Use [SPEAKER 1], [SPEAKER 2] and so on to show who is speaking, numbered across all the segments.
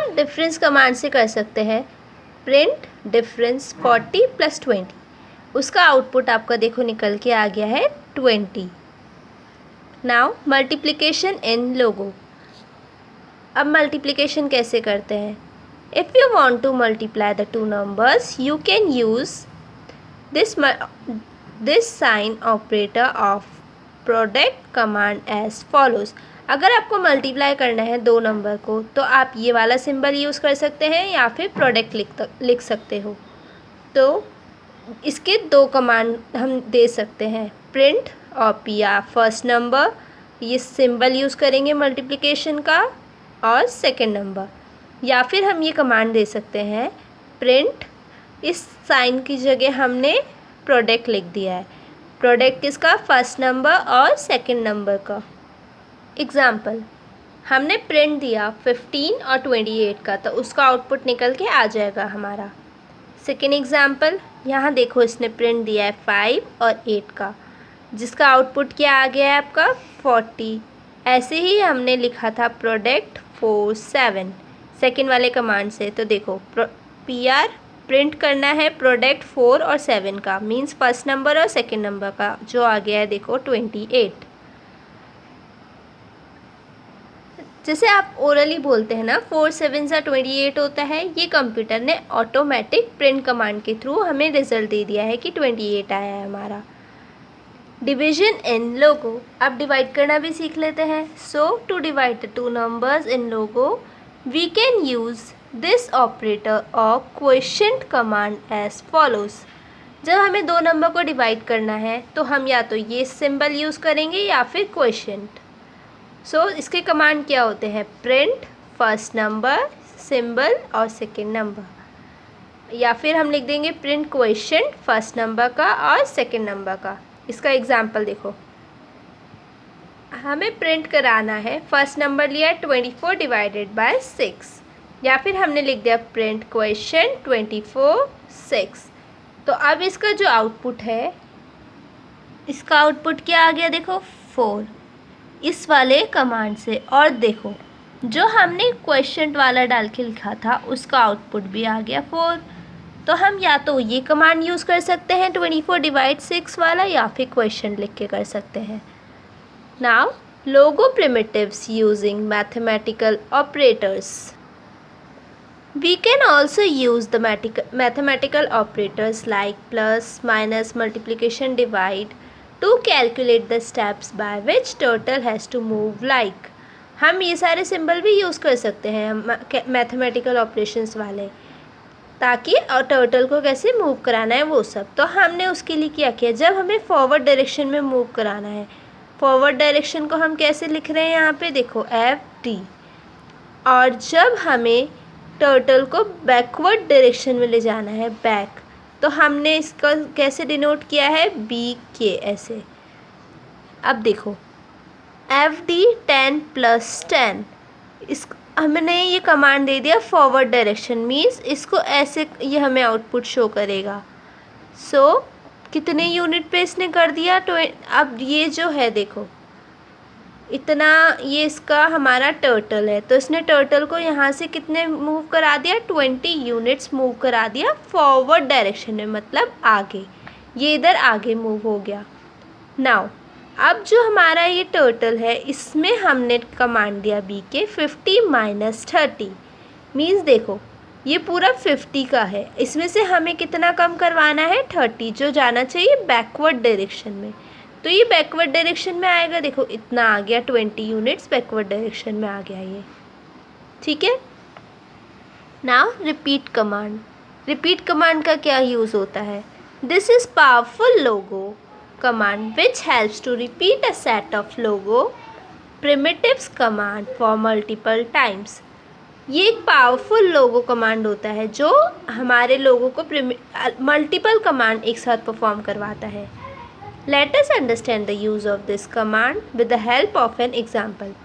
[SPEAKER 1] हम difference command से कर सकते हैं प्रिंट डिफरेंस 40 + 20। उसका आउटपुट आपका देखो निकल के आ गया है 20। Now multiplication in Logo. अब मल्टीप्लिकेशन कैसे करते हैं? If you want to multiply the two numbers you can use this sign operator of product command as follows. अगर आपको मल्टीप्लाई करना है दो नंबर को तो आप ये वाला सिंबल यूज़ कर सकते हैं या फिर प्रोडक्ट लिख सकते हो। तो इसके दो कमांड हम दे सकते हैं, प्रिंट और पीआर फर्स्ट नंबर, ये सिंबल यूज़ करेंगे मल्टीप्लिकेशन का, और सेकंड नंबर। या फिर हम ये कमांड दे सकते हैं प्रिंट, इस साइन की जगह हमने प्रोडक्ट लिख दिया है। प्रोडक्ट किसका? फर्स्ट नंबर और सेकंड नंबर का। एग्ज़ाम्पल, हमने प्रिंट दिया 15 और 28 का, तो उसका आउटपुट निकल के आ जाएगा हमारा। सेकेंड एग्ज़ाम्पल, यहाँ देखो इसने प्रिंट दिया है 5 और 8 का, जिसका आउटपुट क्या आ गया है आपका 40। ऐसे ही हमने लिखा था प्रोडक्ट 4 7 सेकेंड वाले कमांड से। तो देखो पीआर प्रिंट करना है प्रोडक्ट 4 और 7 का, मींस फर्स्ट नंबर और सेकेंड नंबर का, जो आ गया है देखो 28। जैसे आप ओरली बोलते हैं ना 4 7 सा 28 होता है, ये कंप्यूटर ने ऑटोमेटिक प्रिंट कमांड के थ्रू हमें रिजल्ट दे दिया है कि 28 आया है हमारा। डिवीजन इन लोगो, अब डिवाइड करना भी सीख लेते हैं। So to divide the two numbers in Logo we can use this operator और क्वोशिएंट कमांड एज फॉलोज। जब हमें दो नंबर को डिवाइड करना है तो हम या तो ये सिंबल यूज़ करेंगे या फिर क्वोशिएंट। सो इसके कमांड क्या होते हैं? प्रिंट फर्स्ट नंबर सिंबल और सेकेंड नंबर, या फिर हम लिख देंगे प्रिंट क्वोशिएंट फर्स्ट नंबर का और सेकेंड नंबर का। इसका एग्जाम्पल देखो, हमें प्रिंट कराना है, फर्स्ट नंबर लिया 24 / 6, या फिर हमने लिख दिया प्रिंट क्वोशिएंट 24 6। तो अब इसका जो आउटपुट है, इसका आउटपुट क्या आ गया देखो 4 इस वाले कमांड से। और देखो जो हमने क्वोशिएंट वाला डाल के लिखा था उसका आउटपुट भी आ गया 4। तो हम या तो ये कमांड यूज़ कर सकते हैं 24 / 6 वाला, या फिर क्वोशिएंट लिख के कर सकते हैं। Now logo primitives using mathematical operators. We can also use the mathematical operators like plus, minus, multiplication, divide to calculate the steps by which turtle has to move like. हम ये सारे सिंबल भी use कर सकते हैं mathematical operations वाले, ताकि और टर्टल को कैसे मूव कराना है वो सब। तो हमने उसके लिए क्या किया, जब हमें फॉरवर्ड डायरेक्शन में मूव कराना है, फॉरवर्ड डायरेक्शन को हम कैसे लिख रहे हैं यहाँ पे देखो FD, और जब हमें टर्टल को बैकवर्ड डायरेक्शन में ले जाना है बैक, तो हमने इसका कैसे डिनोट किया है BK ऐसे। अब देखो FD 10 + 10, इस हमने ये कमांड दे दिया फॉरवर्ड डायरेक्शन, मीन्स इसको ऐसे ये हमें आउटपुट शो करेगा। सो कितने यूनिट पे इसने कर दिया? तो अब ये जो है देखो इतना, ये इसका हमारा टर्टल है, तो इसने टर्टल को यहाँ से कितने मूव करा दिया? 20 यूनिट्स मूव करा दिया फॉरवर्ड डायरेक्शन में, मतलब आगे, ये इधर आगे मूव हो गया। नाउ अब जो हमारा ये टर्टल है इसमें हमने कमांड दिया BK 50 - 30, मीन्स देखो ये पूरा 50 का है, इसमें से हमें कितना कम करवाना है 30, जो जाना चाहिए बैकवर्ड डायरेक्शन में। तो ये बैकवर्ड डायरेक्शन में आएगा, देखो इतना आ गया 20 यूनिट्स बैकवर्ड डायरेक्शन में आ गया ये, ठीक है। Now repeat command, repeat command का क्या यूज़ होता है? This is powerful logo command which helps to repeat a set of logo primitives command for multiple times. ये एक पावरफुल लोगो कमांड होता है जो हमारे लोगों को मल्टीपल कमांड एक साथ परफॉर्म करवाता है। Let us understand the use of this command with the help of an example.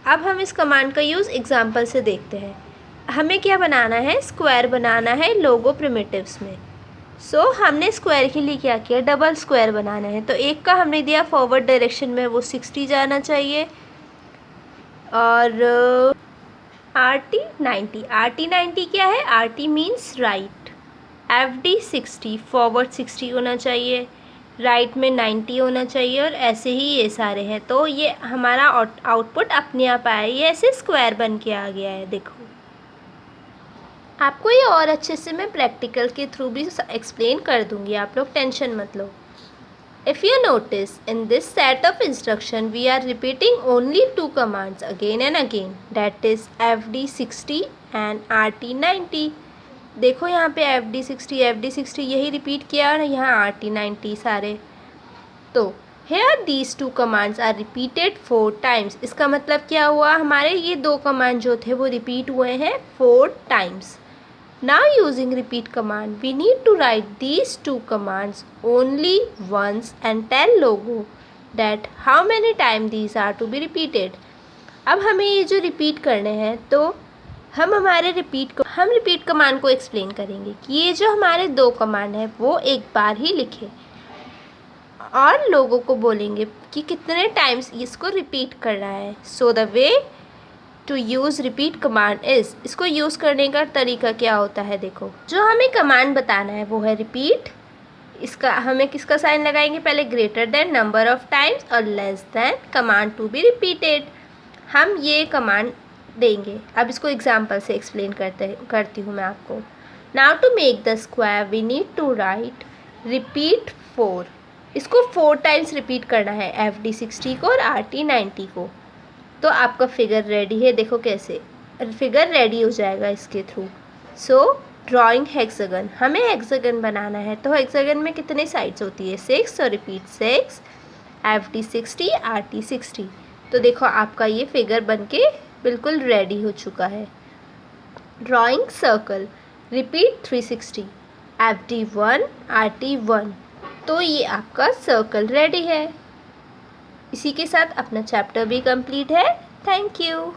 [SPEAKER 1] अब हम इस कमांड का यूज़ एग्जाम्पल से देखते हैं। हमें क्या बनाना है? स्क्वायर बनाना है लोगो प्रिमिटिव्स में। हमने स्क्वायर के लिए क्या किया? डबल स्क्वायर बनाना है। तो एक का हमने दिया फॉरवर्ड डायरेक्शन में, वो 60 जाना चाहिए, और RT90, RT90 क्या है? RT means right, FD60 forward 60 होना चाहिए, राइट में 90 होना चाहिए, और ऐसे ही ये सारे हैं। तो ये हमारा आउटपुट अपने आप आया, ये ऐसे स्क्वायर बन के आ गया है। देखो आपको ये और अच्छे से मैं प्रैक्टिकल के थ्रू भी एक्सप्लेन कर दूंगी, आप लोग टेंशन मत लो। If you notice, in this set of instruction we are repeating only two commands again and again, that is FD60 and RT90। देखो यहाँ पे FD60 यही रिपीट किया और यहाँ RT90 सारे। तो here these two commands are repeated 4 times। इसका मतलब क्या हुआ, हमारे ये दो कमांड जो थे वो रिपीट हुए हैं 4 times। Now using repeat command, we need to write these two commands only once and tell logo that how many times these are to be repeated। अब हमें ये जो रिपीट करने हैं, तो हम रिपीट कमांड को एक्सप्लेन करेंगे कि ये जो हमारे दो कमांड है वो एक बार ही लिखे, और लोगों को बोलेंगे कि कितने टाइम्स इसको रिपीट करना है। So the way to use repeat command is, इसको यूज़ करने का तरीका क्या होता है, देखो जो हमें कमांड बताना है वो है रिपीट। इसका हमें किसका साइन लगाएंगे, पहले greater than number of times और less than command to be repeated. हम ये कमांड देंगे। अब इसको एग्जाम्पल से एक्सप्लेन करती हूँ मैं आपको। Now to make the square we need to write repeat 4। इसको 4 टाइम्स रिपीट करना है, FD60 को और RT90 को। तो आपका फिगर रेडी है, देखो कैसे फिगर रेडी हो जाएगा इसके थ्रू। सो ड्राइंग हेक्सागन, हमें हेक्सागन बनाना है। तो हेक्सागन में कितने साइड्स होती है, 6, और रिपीट 6 FD60 RT60। तो देखो आपका ये फिगर बनके बिल्कुल रेडी हो चुका है। Drawing circle, repeat 360 FD1 RT1। तो ये आपका सर्कल रेडी है। इसी के साथ अपना चैप्टर भी कंप्लीट है। Thank you.